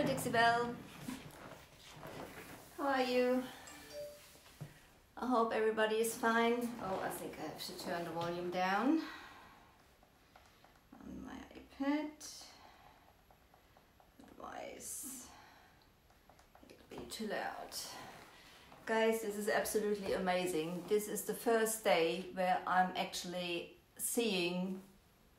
Dixie Belle. How are you? I hope everybody is fine. Oh, I think I have to turn the volume down on my iPad. Otherwise, it'll be too loud. Guys, this is absolutely amazing. This is the first day where I'm actually seeing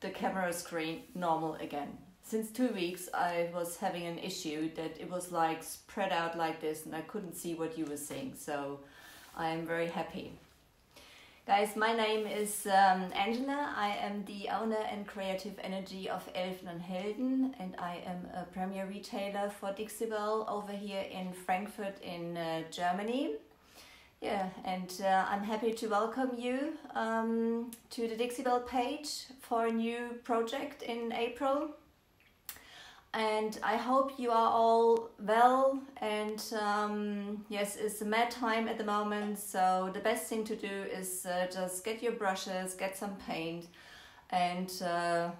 the camera screen normal again. Since 2 weeks I was having an issue that it was like spread out like this and I couldn't see what you were seeing, so I am very happy. Guys, my name is Angela. I am the owner and creative energy of Elfen Helden, and I am a premier retailer for Dixie Belle over here in Frankfurt in Germany. Yeah, and I'm happy to welcome you to the Dixie Belle page for a new project in April. And I hope you are all well, and yes, it's a mad time at the moment, so the best thing to do is just get your brushes, get some paint, and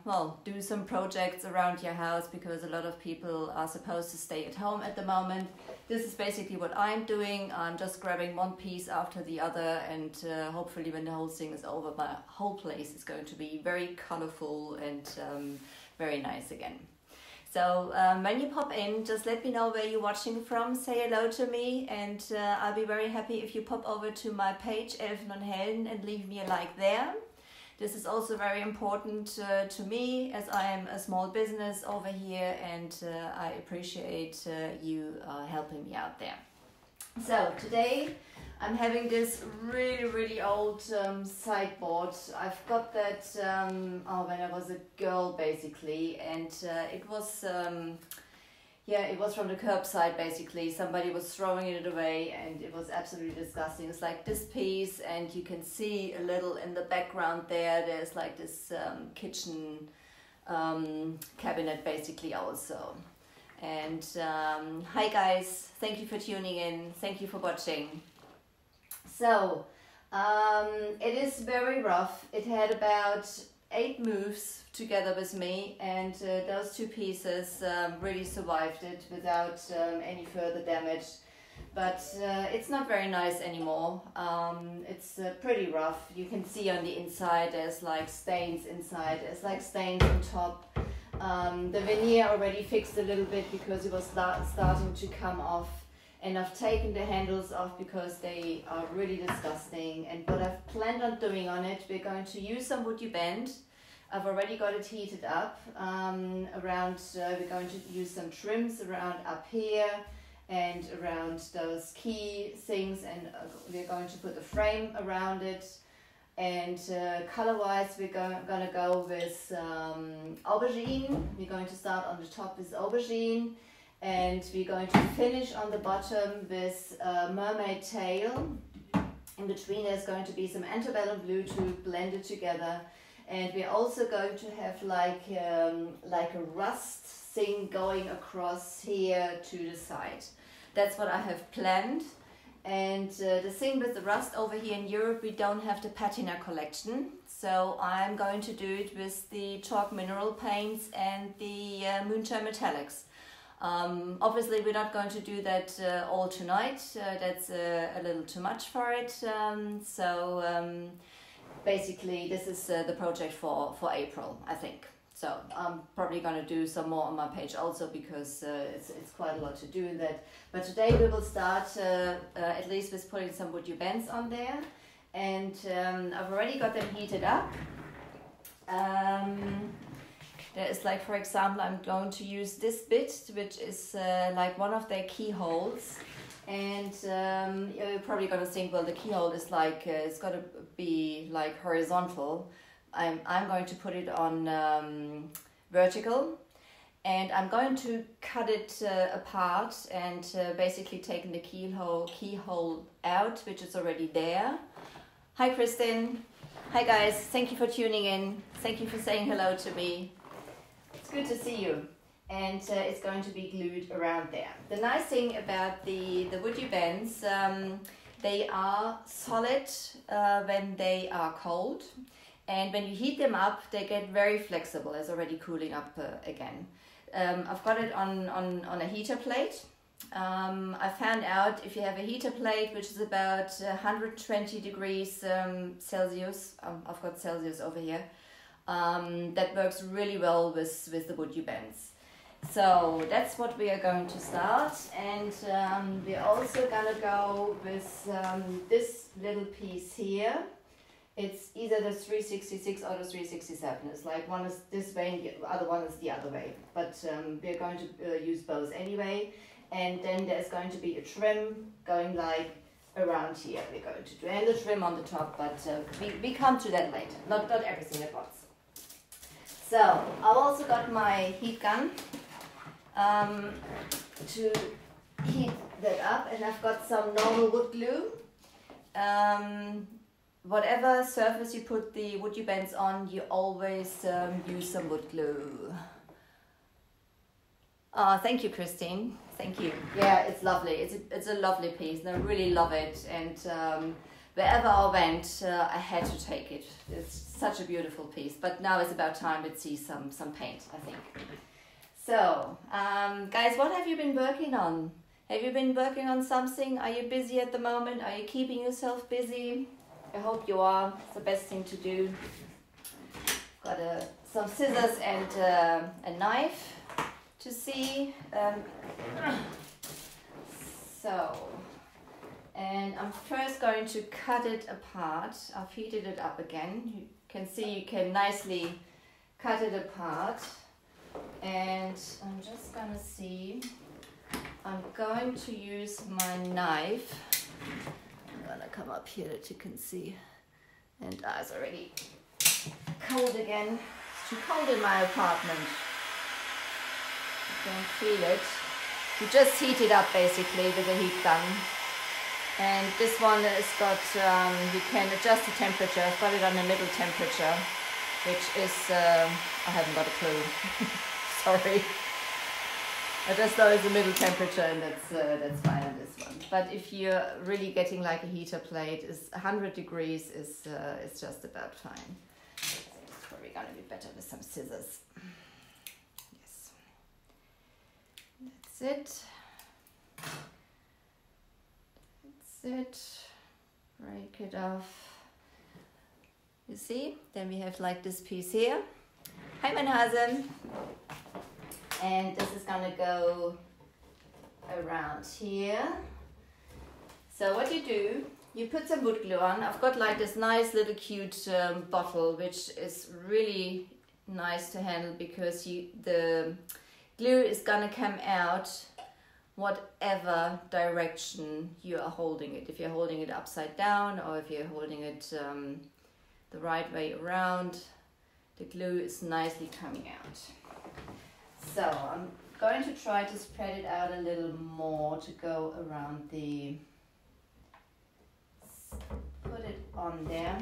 well, do some projects around your house, because a lot of people are supposed to stay at home at the moment. This is basically what I'm doing. I'm just grabbing one piece after the other, and hopefully when the whole thing is over, my whole place is going to be very colorful and very nice again. So when you pop in, just let me know where you're watching from, say hello to me, and I'll be very happy if you pop over to my page, Elfen Helden, and leave me a like there. This is also very important to me, as I am a small business over here, and I appreciate you helping me out there. So today I'm having this really old sideboard. I've got that when I was a girl basically, and it was yeah, it was from the curbside basically. Somebody was throwing it away and it was absolutely disgusting. It's like this piece, and you can see a little in the background there's like this kitchen cabinet basically also. And hi guys, thank you for tuning in, thank you for watching. So, it is very rough. It had about 8 moves together with me, and those 2 pieces really survived it without any further damage. But it's not very nice anymore. It's pretty rough. You can see on the inside there's like stains inside, there's like stains on top. The veneer already fixed a little bit because it was starting to come off. And I've taken the handles off because they are really disgusting. And what I've planned on doing on it, we're going to use some wood you bend. I've already got it heated up around, we're going to use some trims around up here and around those key things, and we're going to put a frame around it. And color-wise, we're gonna go with aubergine. We're going to start on the top with aubergine. And we're going to finish on the bottom with mermaid tail. In between there's going to be some antebellum blue to blend it together. And we're also going to have like a rust thing going across here to the side. That's what I have planned. And the thing with the rust over here in Europe, we don't have the patina collection. So I'm going to do it with the chalk mineral paints and the moonshine metallics. Obviously we're not going to do that all tonight, that's a little too much for it, so basically this is the project for April, I think. So I'm probably going to do some more on my page also, because it's quite a lot to do in that. But today we will start at least with putting some wood you bends on there, and I've already got them heated up. There is, like, for example, I'm going to use this bit, which is like one of their keyholes. And you're probably going to think, well, the keyhole is like, it's got to be like horizontal. I'm going to put it on vertical. And I'm going to cut it apart and basically taking the keyhole out, which is already there. Hi, Kristen. Hi, guys. Thank you for tuning in. Thank you for saying hello to me. It's good to see you, and it's going to be glued around there. The nice thing about the wood you bends, they are solid when they are cold, and when you heat them up, they get very flexible. It's already cooling up again. I've got it on a heater plate. I found out if you have a heater plate which is about 120 degrees Celsius, I've got Celsius over here, that works really well with the wood U-bends. So that's what we are going to start, and we're also gonna go with this little piece here. It's either the 366 or the 367. It's like one is this way and the other one is the other way, but we're going to use both anyway. And then there's going to be a trim going like around here. We're going to do, and the trim on the top, but we come to that later. Not everything at once. So I've also got my heat gun to heat that up, and I've got some normal wood glue. Whatever surface you put the wood U-bends on, you always use some wood glue. Thank you, Christine. Thank you. Yeah, it's lovely. It's a lovely piece, and I really love it. And wherever I went, I had to take it. It's such a beautiful piece. But now it's about time it sees some paint, I think. So, guys, what have you been working on? Have you been working on something? Are you busy at the moment? Are you keeping yourself busy? I hope you are. It's the best thing to do. Got some scissors and a knife to see. And I'm first going to cut it apart. I've heated it up again. You can see you can nicely cut it apart. And I'm just gonna see, I'm going to use my knife. I'm gonna come up here that you can see. And it's already cold again. It's too cold in my apartment. You can feel it. You just heat it up basically with a heat gun. And this one has got, you can adjust the temperature. I've got it on the middle temperature, which is, I haven't got a clue. Sorry. I just know it's the middle temperature, and that's fine on this one. But if you're really getting like a heater plate, is 100 degrees is just about fine. It's probably gonna be better with some scissors. Yes. That's it. That's it. Break it off. You see? Then we have like this piece here. Hi, mein Hasen. And this is gonna go around here. So what you do, you put some wood glue on. I've got like this nice little cute bottle, which is really nice to handle because the glue is gonna come out whatever direction you are holding it. If you're holding it upside down or if you're holding it the right way around, the glue is nicely coming out. So I'm going to try to spread it out a little more to go around put it on there.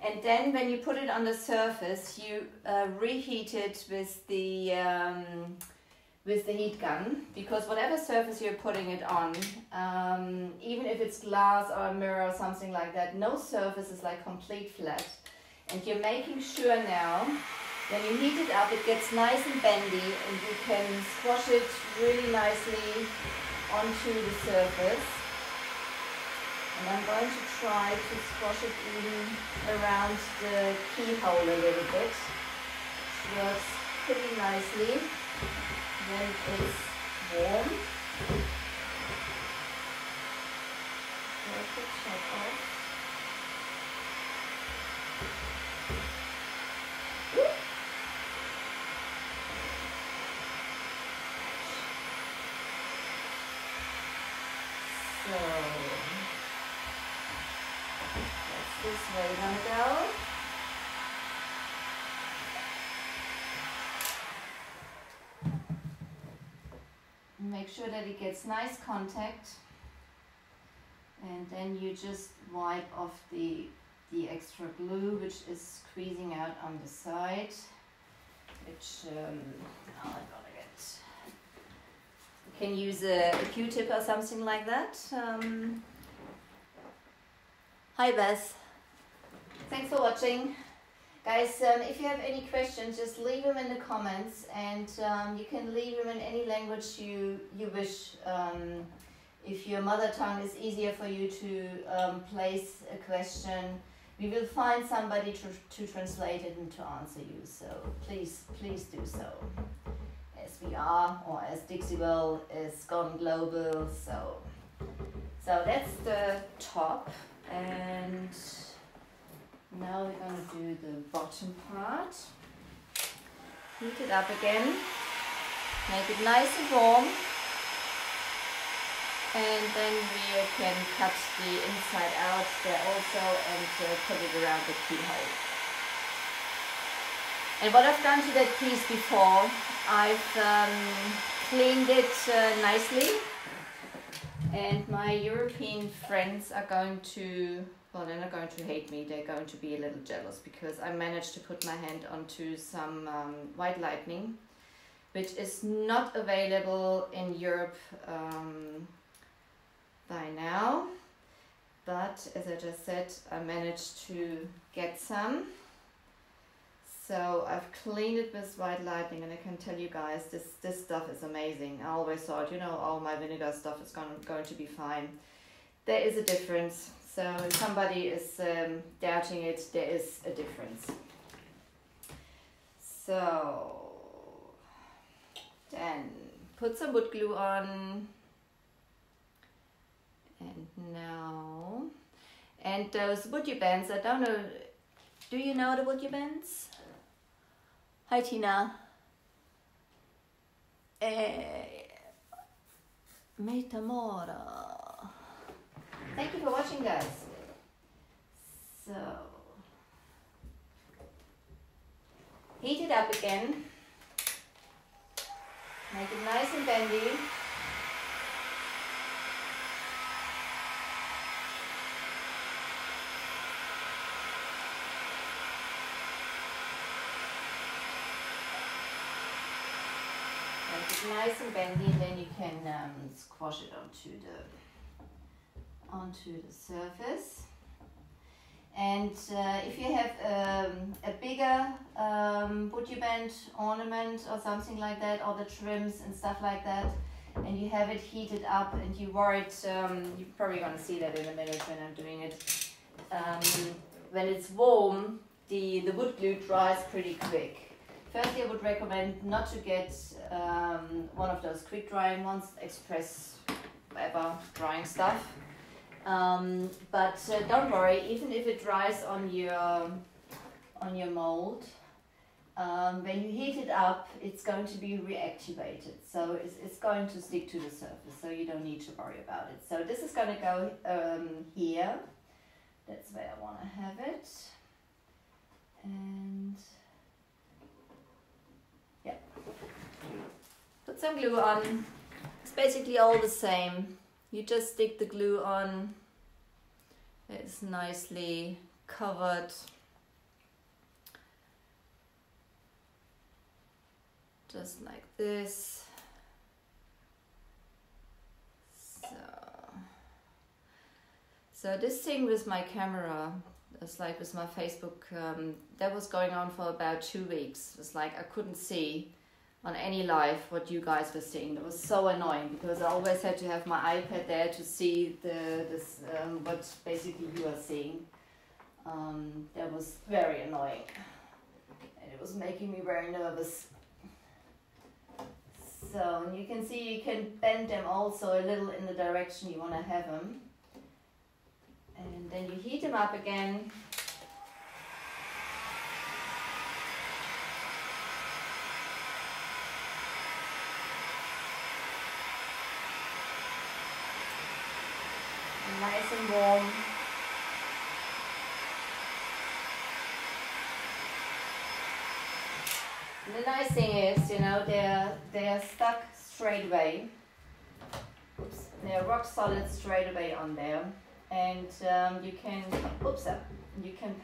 And then when you put it on the surface, you reheat it with the heat gun, because whatever surface you're putting it on, even if it's glass or a mirror or something like that, no surface is like complete flat. And you're making sure now, when you heat it up, it gets nice and bendy, and you can squash it really nicely onto the surface. And I'm going to try to squash it even around the keyhole a little bit, which works pretty nicely when it's warm. Take the top off. So that's this way gonna go. Make sure that it gets nice contact, and then you just wipe off the extra glue which is squeezing out on the side, which I'm gonna get. You can use a Q-tip or something like that. Hi Beth, thanks for watching. Guys, if you have any questions, just leave them in the comments, and you can leave them in any language you wish. If your mother tongue is easier for you to place a question, we will find somebody to translate it and to answer you. So please do so. As we are, or as Dixiewell is gone global. So that's the top, and now we're going to do the bottom part. Heat it up again, make it nice and warm, and then we can cut the inside out there also and put it around the keyhole. And what I've done to that piece before, I've cleaned it nicely, and my European friends are going to, well, they're not going to hate me, they're going to be a little jealous, because I managed to put my hand onto some white lightning, which is not available in Europe by now, but as I just said, I managed to get some. So I've cleaned it with white lightning, and I can tell you guys, this stuff is amazing. I always thought, you know, all my vinegar stuff is going to be fine. There is a difference. So if somebody is doubting it, there is a difference. So then put some wood glue on. And now, and those woody bands, I don't know, do you know the woody bands? Hi Tina. Metamora. Thank you for watching, guys. So heat it up again. Make it nice and bendy. Nice and bendy, and then you can squash it onto the surface. And if you have a bigger butcher band ornament or something like that, or the trims and stuff like that, and you have it heated up and you worried, you're probably going to see that in a minute when I'm doing it. When it's warm, the wood glue dries pretty quick. Firstly, I would recommend not to get one of those quick drying ones, express whatever drying stuff. But don't worry, even if it dries on your mold, when you heat it up, it's going to be reactivated. So it's going to stick to the surface, so you don't need to worry about it. So this is going to go here. That's where I want to have it. And yeah, put some glue on. It's basically all the same. You just stick the glue on. It's nicely covered. Just like this. So this thing with my camera, it's like with my Facebook, that was going on for about 2 weeks. It's like I couldn't see on any live what you guys were seeing. It was so annoying because I always had to have my iPad there to see what basically you are seeing. That was very annoying, and it was making me very nervous. So, and you can see you can bend them also a little in the direction you want to have them. And then you heat them up again. And nice and warm. And the nice thing is, you know, they're stuck straight away. Oops. They're rock solid straight away on there. And you can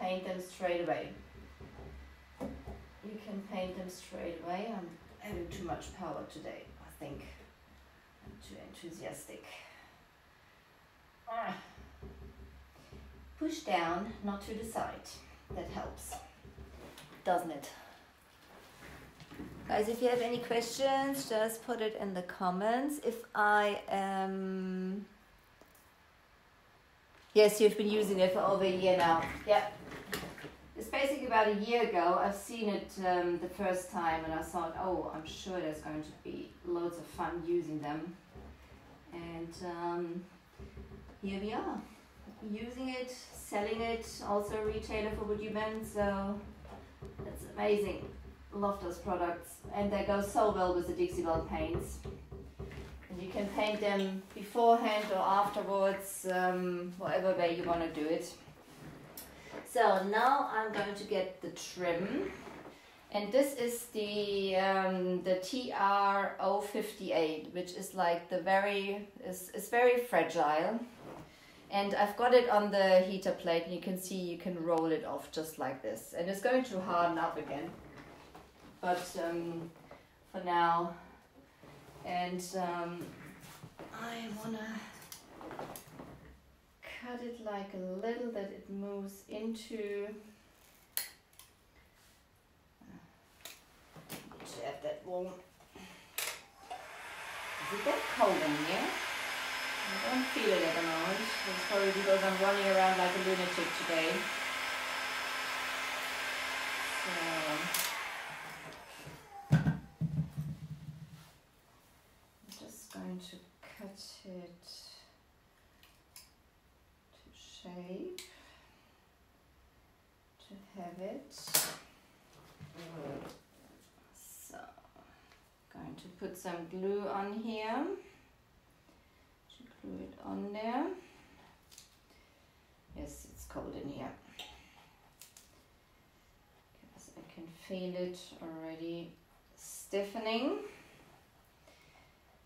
paint them straight away. You can paint them straight away. I'm having too much power today, I think. I'm too enthusiastic. Push down, not to the side. That helps. doesn't it? Guys, if you have any questions, just put it in the comments. If I am... Yes, you've been using it for over a year now. Yeah. It's basically about a year ago. I've seen it the first time and I thought, oh, I'm sure there's going to be loads of fun using them. And here we are. Using it, selling it, also a retailer for Would You Mend, so that's amazing. Love those products, and they go so well with the Dixie Belle paints. And you can paint them beforehand or afterwards, whatever way you want to do it. So now I'm going to get the trim, and this is the TR058, which is like the it's very fragile. And I've got it on the heater plate, and you can see you can roll it off just like this. And it's going to harden up again. But for now, and I want to cut it like a little that it moves into. Need to have that warm. Is it that cold in here? I don't feel it at the moment. It's probably because I'm running around like a lunatic today. So I'm just going to cut it to shape to have it. So going to put some glue on here. Glue it on there. Yes, it's cold in here. Because I can feel it already stiffening.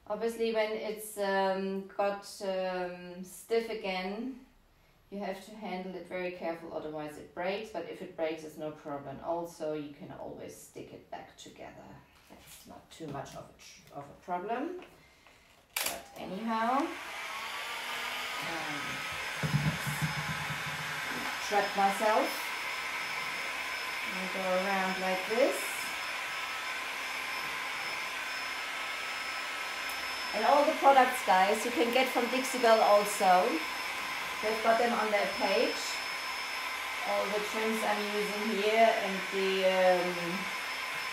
Obviously, when it's got stiff again, you have to handle it very careful, otherwise it breaks. But if it breaks, it's no problem. Also, you can always stick it back together. That's not too much of a problem. But anyhow, trap myself and go around like this. And all the products, guys, you can get from Dixie Belle also. They've got them on their page. All the trims I'm using here and the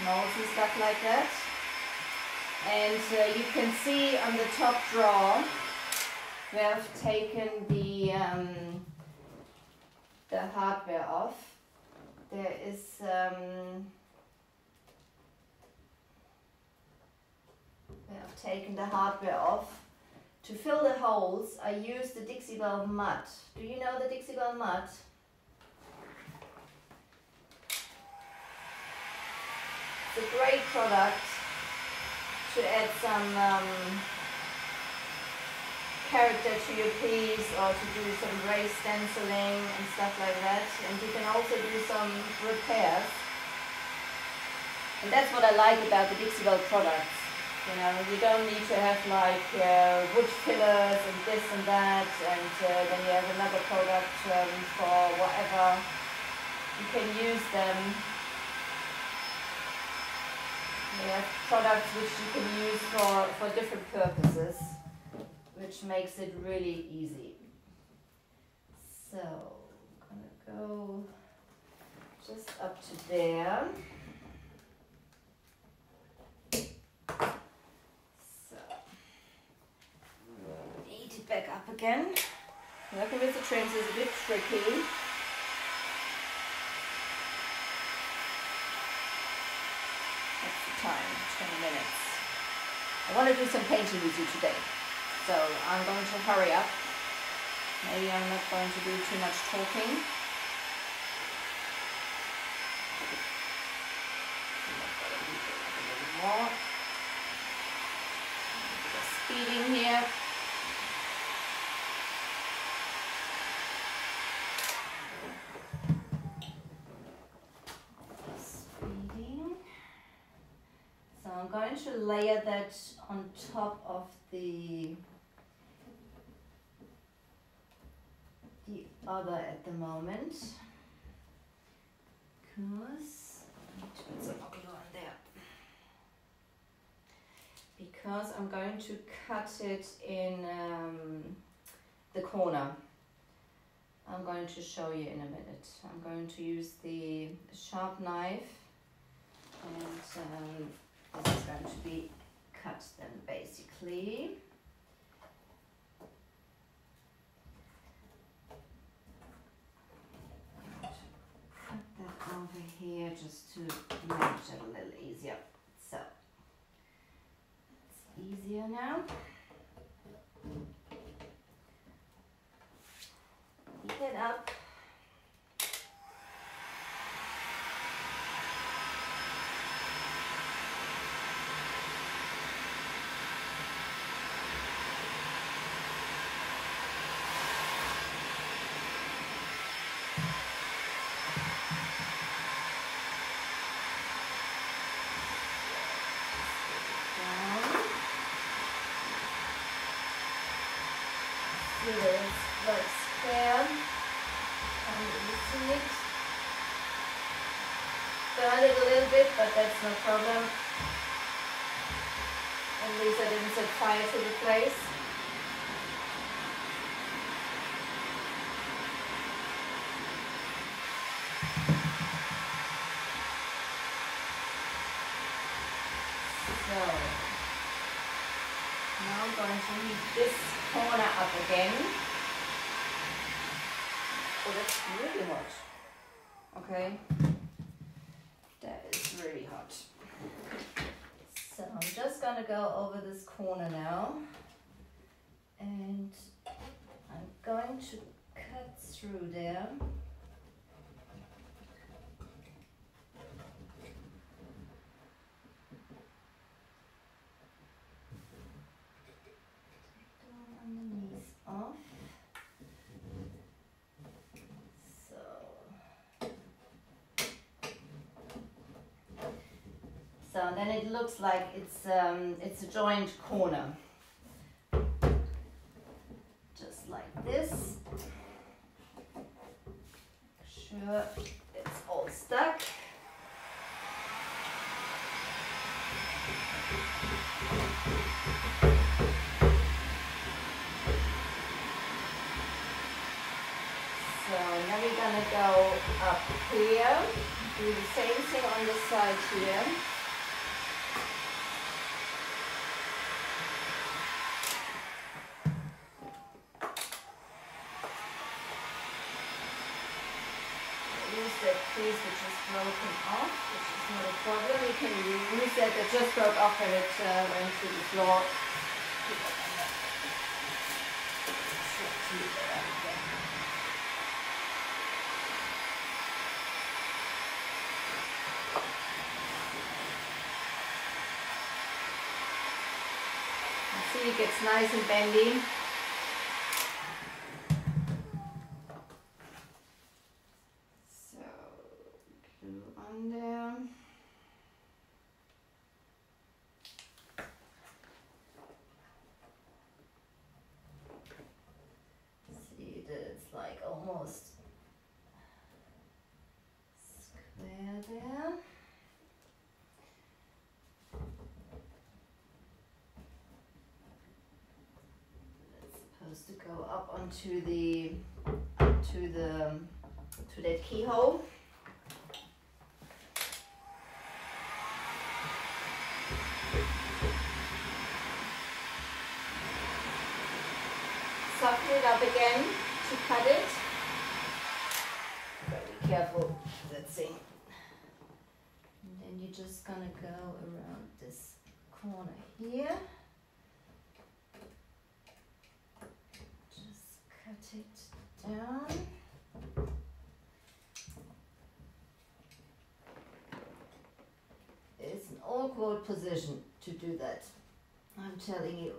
molds and stuff like that. And you can see on the top drawer where I've taken the hardware off. There is where I've taken the hardware off. To fill the holes, I use the Dixie Belle mud. Do you know the Dixie Belle mud? It's a great product to add some character to your piece, or to do some gray stenciling and stuff like that. And you can also do some repairs. And that's what I like about the Dixie Belle products. You know, you don't need to have like wood fillers and this and that, and then you have another product for whatever. You can use them. You have products which you can use for different purposes, which makes it really easy. So, I'm gonna go just up to there. So, need it back up again. Working with the trims is a bit tricky. That's the time, 20 minutes. I want to do some painting with you today. So I'm going to hurry up. Maybe I'm not going to do too much talking. A little more. A bit of speeding here. Speeding. So I'm going to layer that on top of the other at the moment, because put some more glue on there. Because I'm going to cut it in the corner. I'm going to show you in a minute. I'm going to use the sharp knife, and this is going to be cut then basically. Put that over here just to manage it a little easier. So it's easier now. Heat it up. See that it's like square. You see it? Burn it a little bit, but that's no problem. At least I didn't set fire to the place. So now I'm going to heat this corner up again. Oh, that's really hot. Okay, that is really hot. So I'm just gonna go over this corner now, and I'm going to cut through there. Underneath off. So then it looks like it's a joint corner, just like this. Make sure it's all stuck. So now we're gonna go up here, do the same thing on this side here. Use that piece which is broken off, which is not a problem. You can use that just broke off when it went through the floor. See, it gets nice and bendy. Like almost square there. It's supposed to go up onto to that keyhole. Soften it up again to cut it. Gotta be careful with that thing. And then you're just gonna go around this corner here. Just cut it down. It's an awkward position to do that, I'm telling you.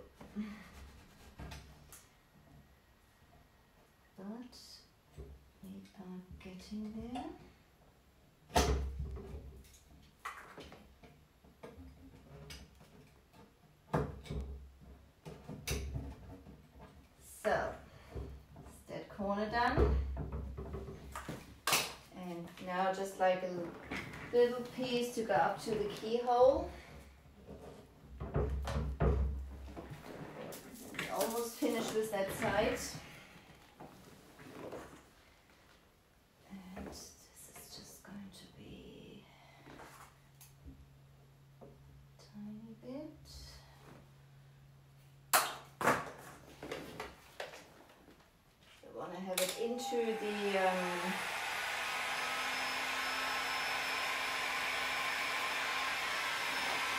But we are getting there. So, is that corner done? And now just like little piece to go up to the keyhole. Almost finished with that side. And this is just going to be a tiny bit. You want to have it into the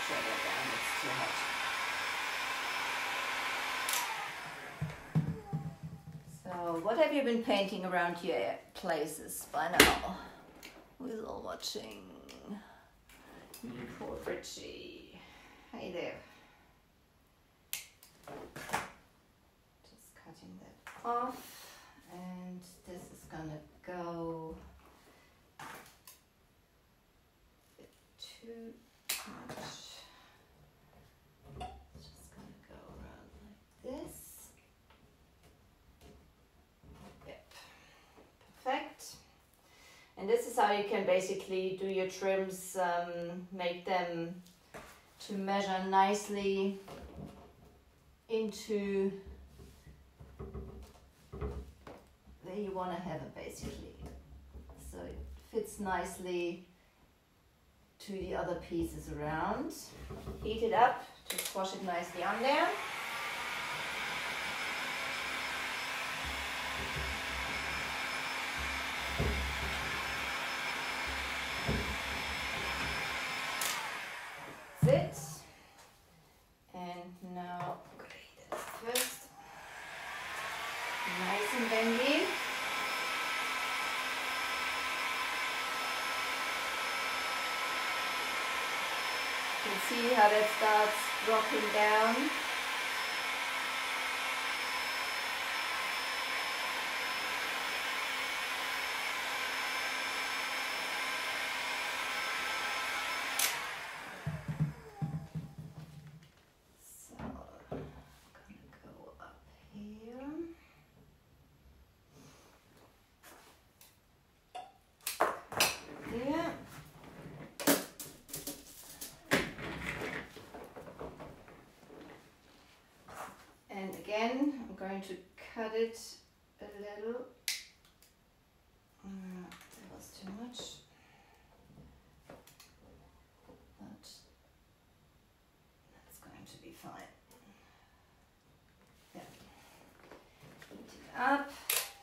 try that down, it's too hot. So, what have you been painting around your places by now? Who's all watching? Poor Richie. Hey there. Just cutting that off, and this is gonna go a bit too much. It's just gonna go around like this. Perfect. And this is how you can basically do your trims, make them to measure nicely into where you want to have it basically. So it fits nicely to the other pieces around. Heat it up to squash it nicely on there. It. And now grate this first. Nice and bendy. You can see how that starts dropping down. And again, I'm going to cut it a little. That was too much. But that's going to be fine. Yeah. Heat it up,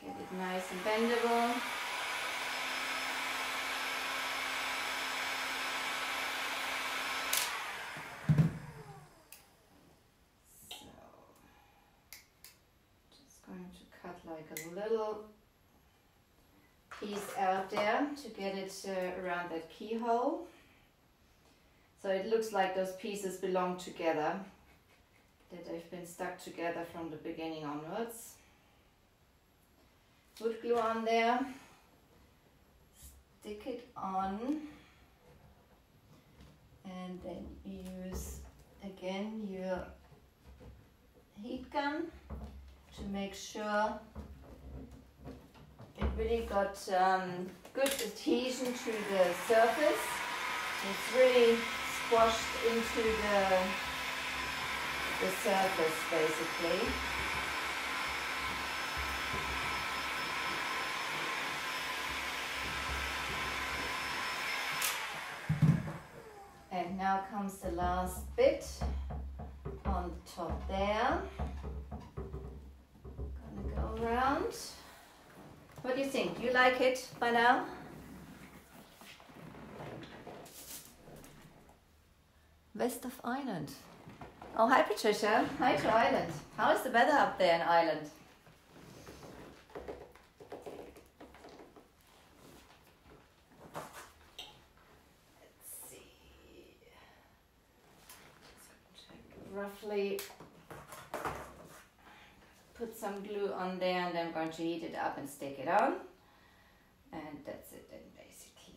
get it nice and bendable. Like a little piece out there to get it around that keyhole. So it looks like those pieces belong together, that they've been stuck together from the beginning onwards. Wood glue on there, stick it on, and then use again your heat gun to make sure it really got good adhesion to the surface. It's really squashed into the surface basically. And now comes the last bit on the top there. Go around. What do you think? Do you like it by now? West of Ireland. Oh, hi Patricia. Hi to Ireland. How is the weather up there in Ireland? Let's see. Roughly put some glue on there, and then I'm going to heat it up and stick it on. And that's it then basically.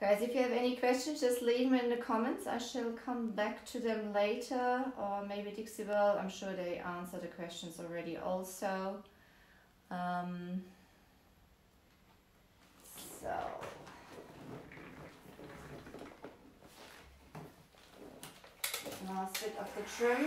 Guys, if you have any questions, just leave them in the comments. I shall come back to them later, or maybe Dixie will. I'm sure they answer the questions already also. So last bit of the trim.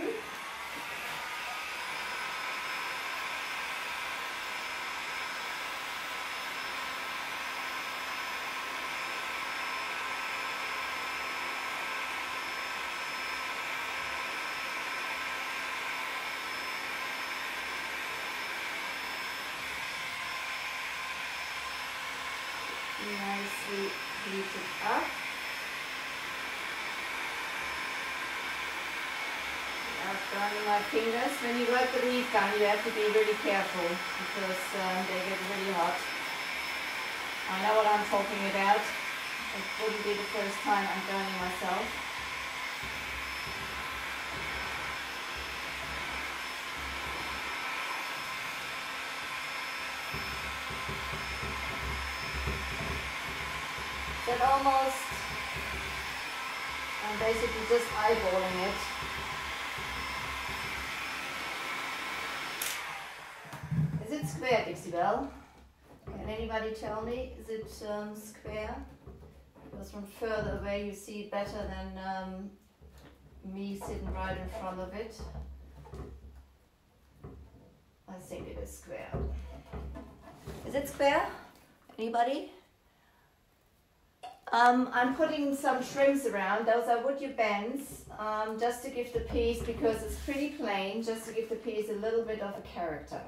Nicely heated up. Without burning my fingers. When you work the heat gun, you have to be really careful because they get really hot. I know what I'm talking about. It wouldn't be the first time I'm burning myself. That almost, I'm basically just eyeballing it. Is it square, Dixie Belle? Can anybody tell me? Is it square? Because from further away you see it better than me sitting right in front of it. I think it is square. Is it square? Anybody? I'm putting some shrimps around. Those are wood bends, just to give the piece, because it's pretty plain, just to give the piece a little bit of a character.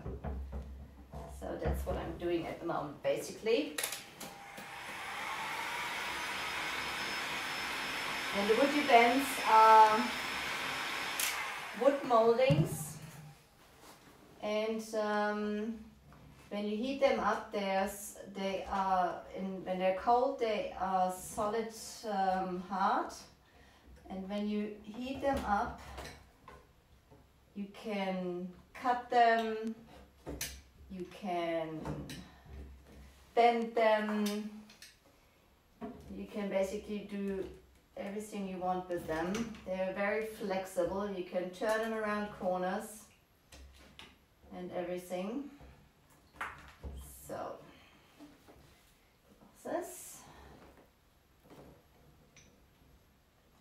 So that's what I'm doing at the moment, basically. And the wood bends are wood moldings, and when you heat them up, when they're cold, they are solid hard, and when you heat them up, you can cut them, you can bend them, you can basically do everything you want with them. They're very flexible. You can turn them around corners and everything. So, this,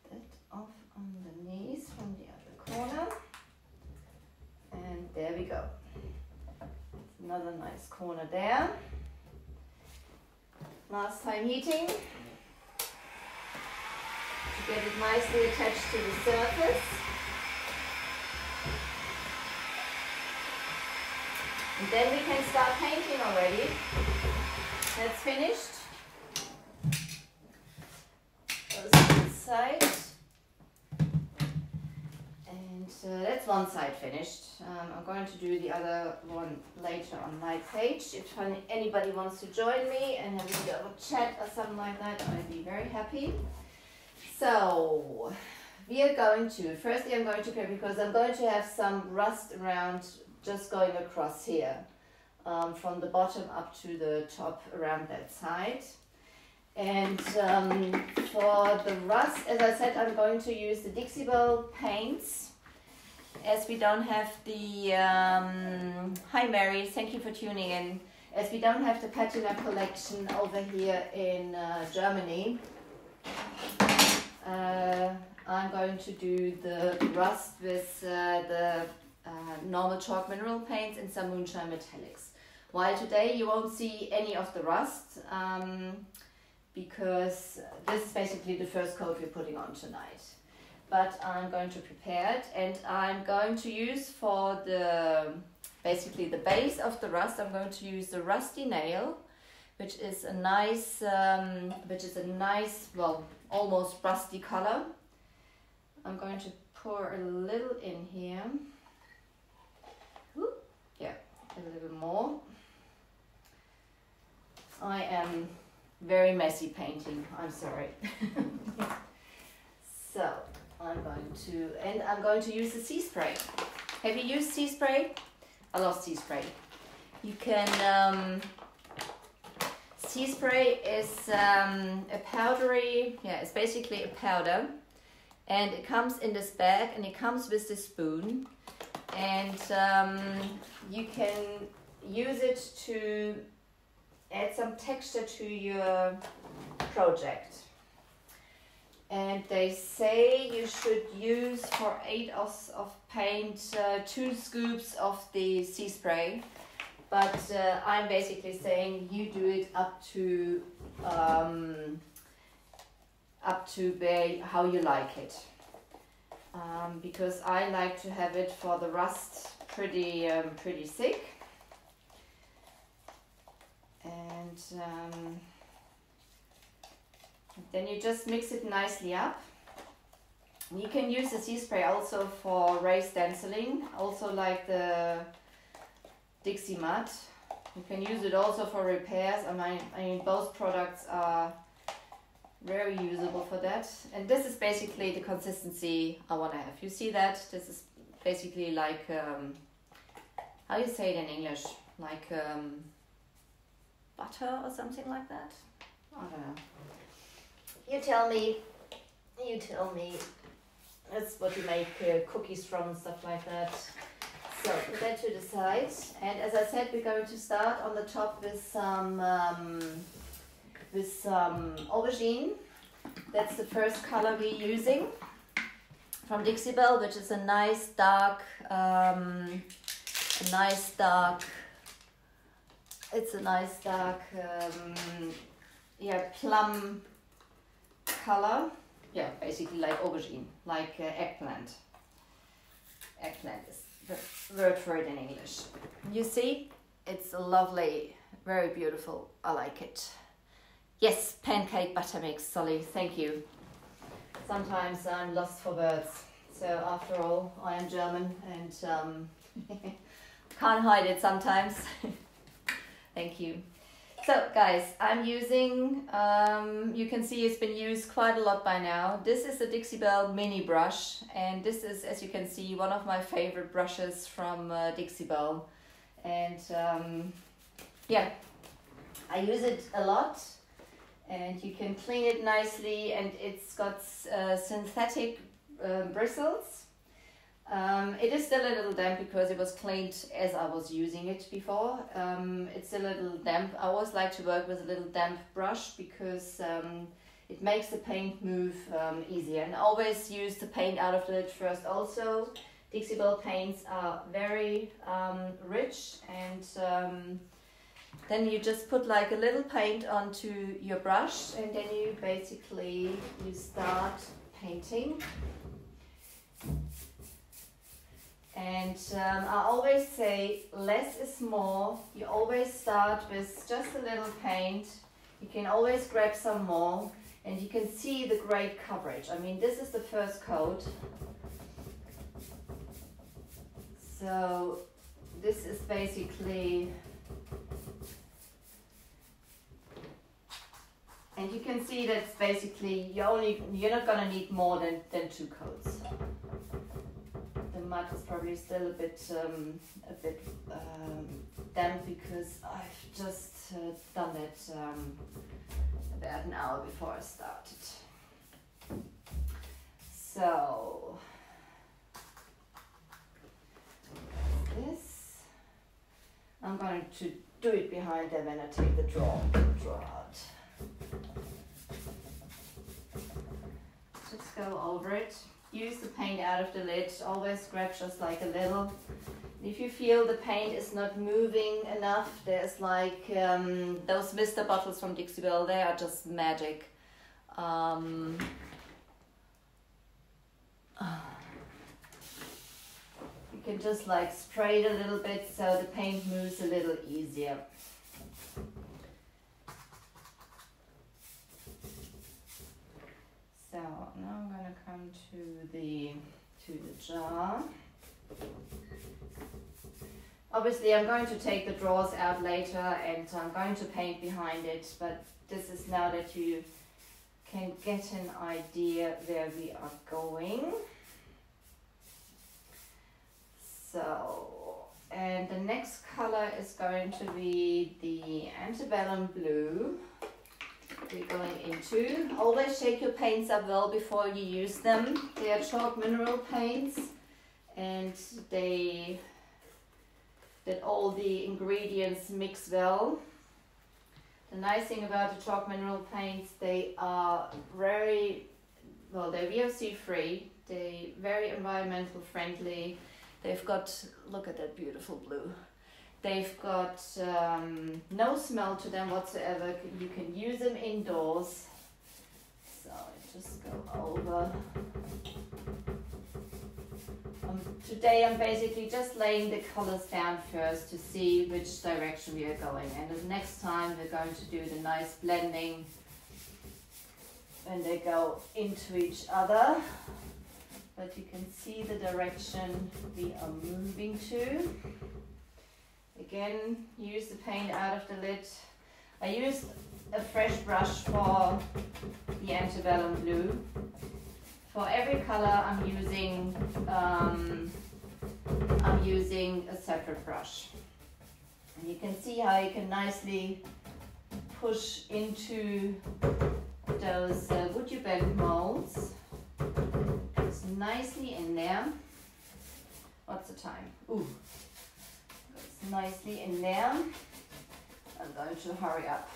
that off underneath from the other corner, and there we go. Another nice corner there. Last time heating to get it nicely attached to the surface. And then we can start painting already. That's finished. Goes inside. And that's one side finished. I'm going to do the other one later on my page. If anybody wants to join me and have a bit of a chat or something like that, I'd be very happy. So, we are going to, firstly I'm going to prepare, because I'm going to have some rust around just going across here, from the bottom up to the top around that side. And for the rust, as I said, I'm going to use the Dixie Belle paints, as we don't have the, hi Mary, thank you for tuning in, as we don't have the patina collection over here in Germany. I'm going to do the rust with the normal chalk mineral paints and some moonshine metallics. While today you won't see any of the rust, because this is basically the first coat we're putting on tonight. But I'm going to prepare it, and I'm going to use for the, basically the base of the rust, I'm going to use the rusty nail, which is a nice, well, almost rusty color. I'm going to pour a little in here. Whoop. Yeah, a little more. I am very messy painting, I'm sorry. So, I'm going to use the sea spray. Have you used sea spray? I love sea spray. You can, sea spray is a powdery, yeah, it's basically a powder, and it comes in this bag, and it comes with this spoon, and you can use it to add some texture to your project. And they say you should use for 8 ounces of paint 2 scoops of the sea spray, but I'm basically saying you do it up to how you like it, because I like to have it for the rust pretty thick. And then you just mix it nicely up. You can use the sea spray also for raised stenciling, also like the Dixie Mud. You can use it also for repairs. I mean both products are very usable for that. And this is basically the consistency I want to have. You see that? This is basically like, how you say it in English? Like butter or something like that? I don't know. You tell me. That's what you make cookies from and stuff like that. So put that to the side. And as I said, we're going to start on the top with some aubergine. That's the first color we're using from Dixie Belle, which is a nice dark, plum color. Yeah, basically like aubergine, like eggplant. Eggplant is the word for it in English. You see, it's lovely, very beautiful. I like it. Yes, pancake butter mix, Solly, thank you. Sometimes I'm lost for words. So after all, I am German and can't hide it sometimes. Thank you. So guys, I'm using, you can see it's been used quite a lot by now. This is the Dixie Belle mini brush, and this is, as you can see, one of my favorite brushes from Dixie Belle. And yeah, I use it a lot, and you can clean it nicely, and it's got synthetic bristles. It is still a little damp because it was cleaned as I was using it before. It's still a little damp. I always like to work with a little damp brush because it makes the paint move easier. And always use the paint out of the lid first also. Dixie Belle paints are very rich, and then you just put like a little paint onto your brush, and then you basically start painting. And I always say less is more. You always start with just a little paint. You can always grab some more, and you can see the great coverage. I mean, this is the first coat. So this is basically, and you can see that's basically, you're not gonna need more than 2 coats. The mud is probably still a bit damp because I've just done it about an hour before I started. So this, I'm going to do it behind them when I take the draw out. Just go over it. Use the paint out of the lid, always grab just like a little. If you feel the paint is not moving enough, there's like those Mr. bottles from Dixie Belle, they are just magic. You can just like spray it a little bit so the paint moves a little easier. So now I'm going to come to the jar. Obviously I'm going to take the drawers out later and I'm going to paint behind it, but this is now that you can get an idea where we are going. So, and the next color is going to be the antebellum blue. We're going into. Always shake your paints up well before you use them. They are chalk mineral paints, and they that all the ingredients mix well. The nice thing about the chalk mineral paints, they are very, well, they're VOC free, they're very environmental friendly. They've got, look at that beautiful blue. They've got no smell to them whatsoever. You can use them indoors. So I just go over. Today I'm basically just laying the colors down first to see which direction we are going. And the next time we're going to do the nice blending when they go into each other. But you can see the direction we are moving to. Again, use the paint out of the lid. I used a fresh brush for the antebellum blue. For every color I'm using a separate brush. And you can see how you can nicely push into those wood you bend molds. It's nicely in there. What's the time? Ooh. It's nicely in there. I'm going to hurry up.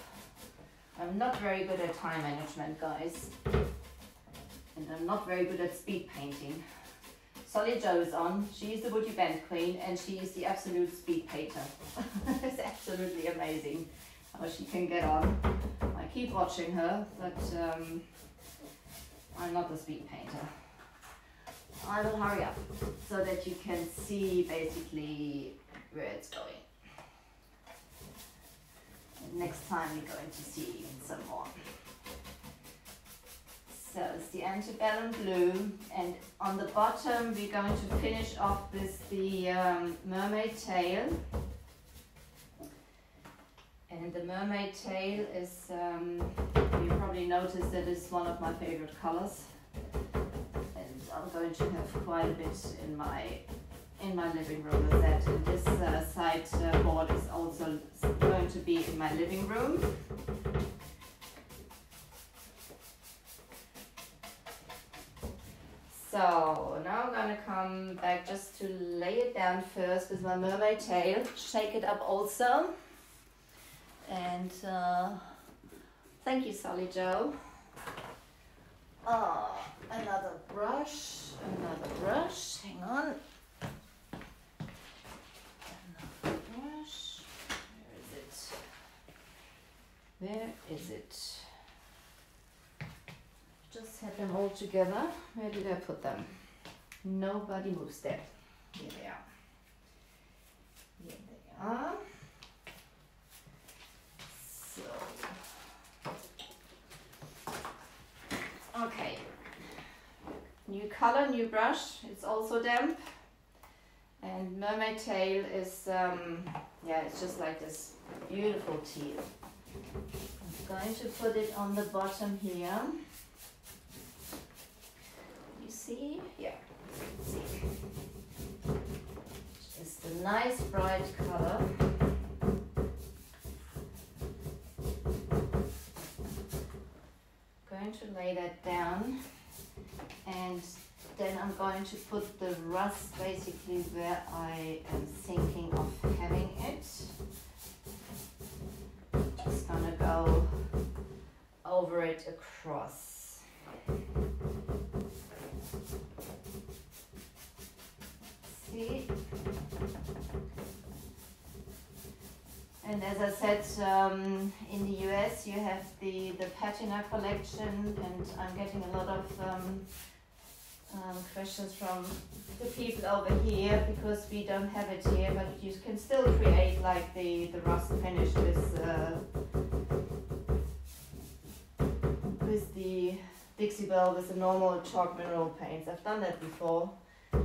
I'm not very good at time management, guys. And I'm not very good at speed painting. Solly Jo's on. She's the wood you bend queen and she is the absolute speed painter. It's absolutely amazing how she can get on. I keep watching her, but I'm not the speed painter. I will hurry up so that you can see basically where it's going. And next time you're going to see some more. So it's the antebellum blue, and on the bottom we're going to finish off with the mermaid tail. And the mermaid tail is, you probably noticed that it's one of my favorite colors. And I'm going to have quite a bit in my living room with that. And this side board is also going to be in my living room. So now I'm gonna come back just to lay it down first with my mermaid tail, shake it up also. And thank you, Solly Jo. Another brush, hang on. Another brush, where is it? Just had them all together. Where did I put them? Nobody moves there. Here they are. Here they are. So, okay. New color, new brush. It's also damp. And mermaid tail is, yeah, it's just like this beautiful teal. I'm going to put it on the bottom here. See? Yeah. See. It's a nice bright color. Going to lay that down, and then I'm going to put the rust basically where I am thinking of having it. Just gonna go over it across. See? And as I said, in the US you have the patina collection, and I'm getting a lot of questions from the people over here because we don't have it here, but you can still create like the rust finish with the Dixie Belle with the normal chalk mineral paints. I've done that before. I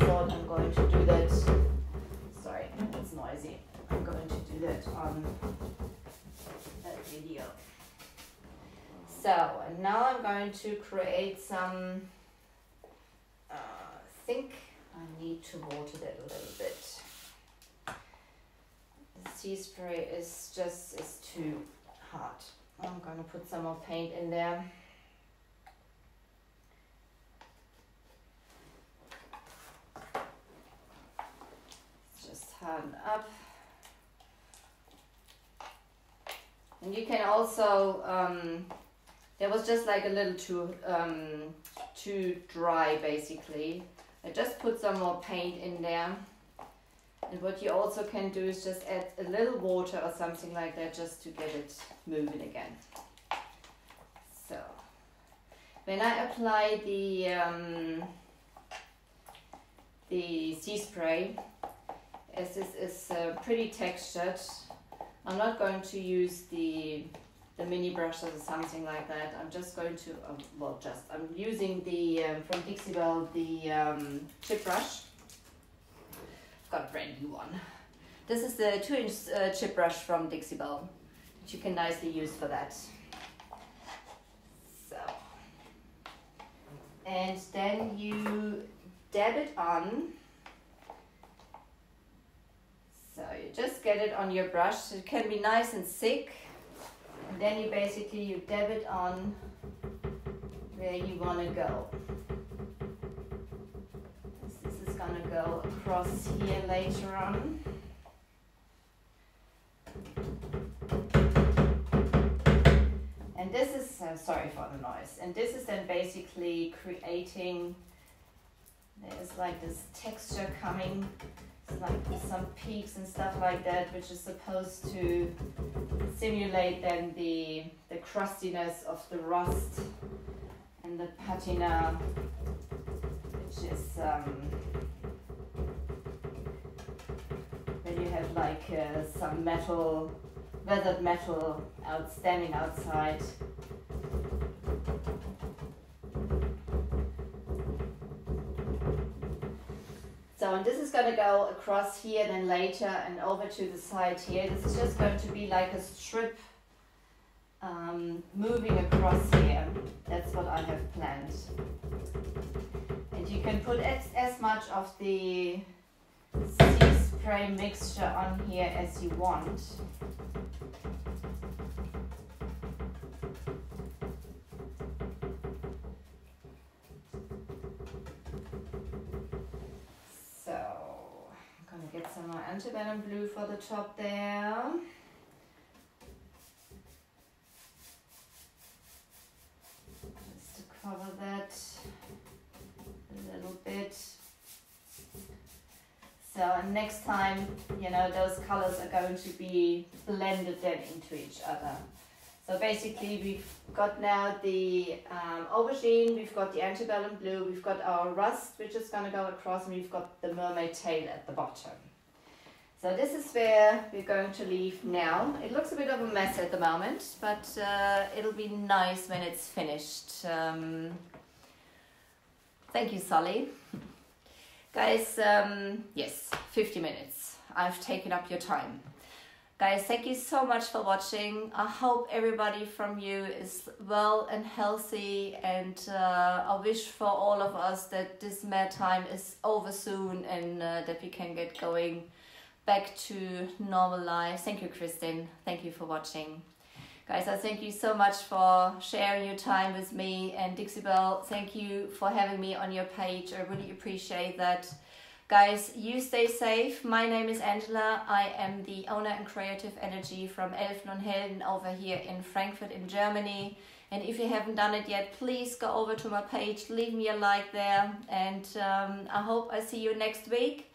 thought I'm going to do that. Sorry, it's noisy. I'm going to do that on that video. So, and now I'm going to create some, I think I need to water that a little bit. The sea spray is too hard. I'm going to put some more paint in there. pan up. And you can also, there was just like a little too dry basically. I just put some more paint in there. And what you also can do is just add a little water or something like that just to get it moving again. So, when I apply the sea spray, as this is pretty textured, I'm not going to use the mini brushes or something like that. I'm just going to, I'm using the, from Dixie Belle, the chip brush. I've got a brand new one. This is the 2-inch chip brush from Dixie Belle, which you can nicely use for that. So, and then you dab it on. So you just get it on your brush. It can be nice and thick. And then you dab it on where you want to go. This is going to go across here later on. And this is, sorry for the noise. And this is then basically creating, there's like this texture coming. Like some peaks and stuff like that, which is supposed to simulate then the crustiness of the rust and the patina, which is when you have like some metal, weathered metal standing outside. So, and this is going to go across here, then later, and over to the side here. This is just going to be like a strip moving across here. That's what I have planned. And you can put as much of the sea spray mixture on here as you want. Get some more antebellum blue for the top there. Just to cover that a little bit. So next time, you know, those colors are going to be blended then into each other. So basically we've got now the aubergine, we've got the antebellum blue, we've got our rust which is going to go across, and we've got the mermaid tail at the bottom. So this is where we're going to leave now. It looks a bit of a mess at the moment, but it'll be nice when it's finished. Thank you, Sully. Guys, yes, 50 minutes. I've taken up your time. Guys, thank you so much for watching. I hope everybody from you is well and healthy, and I wish for all of us that this mad time is over soon, and that we can get going back to normal life. Thank you, Kristin. Thank you for watching. Guys, I thank you so much for sharing your time with me, and Dixie Belle, thank you for having me on your page. I really appreciate that. Guys, you stay safe. My name is Angela. I am the owner and creative energy from Elfen Helden over here in Frankfurt in Germany. And if you haven't done it yet, please go over to my page, leave me a like there. And I hope I see you next week.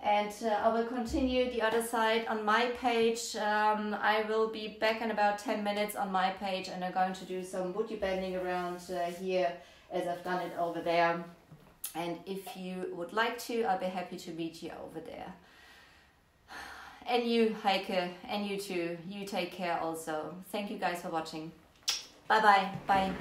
And I will continue the other side on my page. I will be back in about 10 minutes on my page, and I'm going to do some woody bending around here as I've done it over there. And if you would like to, I'll be happy to meet you over there. And you, Heike, and you too. You take care also. Thank you guys for watching. Bye-bye. Bye.